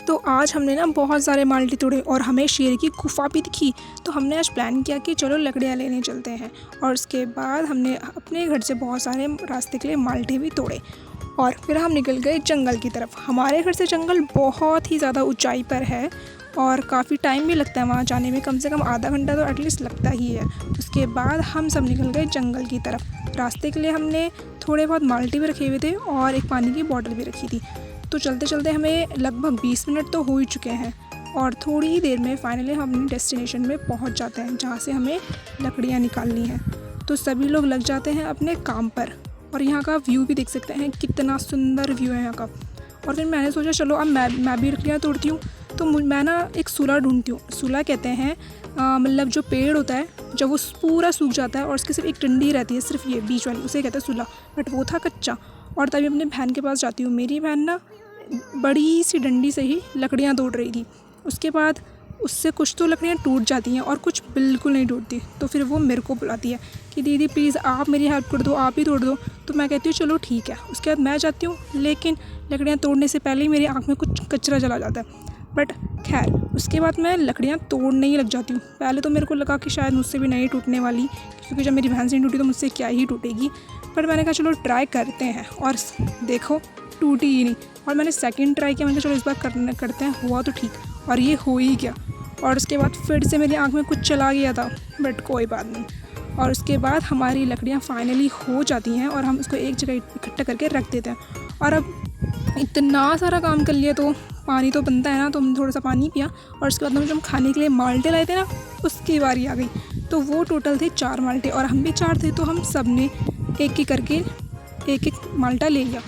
तो आज हमने ना बहुत सारे माल्टे तोड़े और हमें शेर की गुफा भी दिखी। तो हमने आज प्लान किया कि चलो लकड़ियाँ लेने चलते हैं। और उसके बाद हमने अपने घर से बहुत सारे रास्ते के लिए माल्टे भी तोड़े और फिर हम निकल गए जंगल की तरफ। हमारे घर से जंगल बहुत ही ज़्यादा ऊंचाई पर है और काफ़ी टाइम भी लगता है वहाँ जाने में, कम से कम आधा घंटा तो एटलीस्ट लगता ही है। उसके बाद हम सब निकल गए जंगल की तरफ। रास्ते के लिए हमने थोड़े बहुत माल्टे भी रखे हुए थे और एक पानी की बॉटल भी रखी थी। तो चलते चलते हमें लगभग 20 मिनट तो हो ही चुके हैं और थोड़ी ही देर में फाइनली हम अपने डेस्टिनेशन में पहुंच जाते हैं जहां से हमें लकड़ियां निकालनी हैं। तो सभी लोग लग जाते हैं अपने काम पर और यहाँ का व्यू भी देख सकते हैं, कितना सुंदर व्यू है यहाँ का। और फिर मैंने सोचा चलो अब मैं भी लकड़ियाँ तोड़ती हूँ। तो मैं ना एक सूला ढूंढती हूँ। सूला कहते हैं मतलब जो पेड़ होता है जब वो पूरा सूख जाता है और उसकी सिर्फ एक डंडी रहती है, सिर्फ ये बीच वाली, उसे कहते हैं सूला। बट वो था कच्चा। और तभी अपनी बहन के पास जाती हूँ। मेरी बहन ना बड़ी सी डंडी से ही लकड़ियाँ तोड़ रही थी। उसके बाद उससे कुछ तो लकड़ियाँ टूट जाती हैं और कुछ बिल्कुल नहीं टूटती। तो फिर वो मेरे को बुलाती है कि दीदी प्लीज़ आप मेरी हेल्प कर दो, आप ही तोड़ दो। तो मैं कहती हूँ चलो ठीक है। उसके बाद मैं जाती हूँ, लेकिन लकड़ियाँ तोड़ने से पहले ही मेरी आँख में कुछ कचरा चला जाता है। बट खैर उसके बाद मैं लकड़ियाँ तोड़ने ही लग जाती हूँ। पहले तो मेरे को लगा कि शायद मुझसे भी नहीं टूटने वाली, क्योंकि जब मेरी बहन से नहीं टूटी तो मुझसे क्या ही टूटेगी। पर मैंने कहा चलो ट्राई करते हैं और देखो टूटी ही नहीं। और मैंने सेकंड ट्राई किया, मैंने कहा चलो इस बार करते हैं, हुआ तो ठीक और ये हो ही गया। और उसके बाद फिर से मेरी आँख में कुछ चला गया था, बट कोई बात नहीं। और उसके बाद हमारी लकड़ियाँ फाइनली हो जाती हैं और हम उसको एक जगह इकट्ठा करके रख देते हैं। और अब इतना सारा काम कर लिया तो पानी तो बनता है ना, तो हम थोड़ा सा पानी पिया। और उसके बाद हम खाने के लिए माल्टे लाए थे ना, उसकी बारी आ गई। तो वो टोटल थे 4 माल्टे और हम भी 4 थे, तो हम सब ने एक एक करके एक एक माल्टा ले लिया।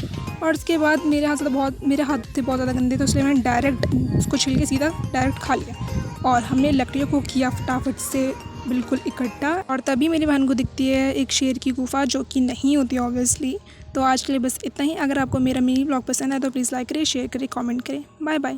और उसके बाद मेरे हाथ थे बहुत ज़्यादा गंदे, तो इसलिए मैंने डायरेक्ट उसको छिल के सीधा डायरेक्ट खा लिया। और हमने लकड़ियों को किया फटाफट से बिल्कुल इकट्ठा। और तभी मेरी बहन को दिखती है एक शेर की गुफा, जो कि नहीं होती ऑब्वियसली। तो आज के लिए बस इतना ही। अगर आपको मेरा मिनी ब्लॉग पसंद है तो प्लीज़ लाइक करें, शेयर करें, कमेंट करें। Bye bye.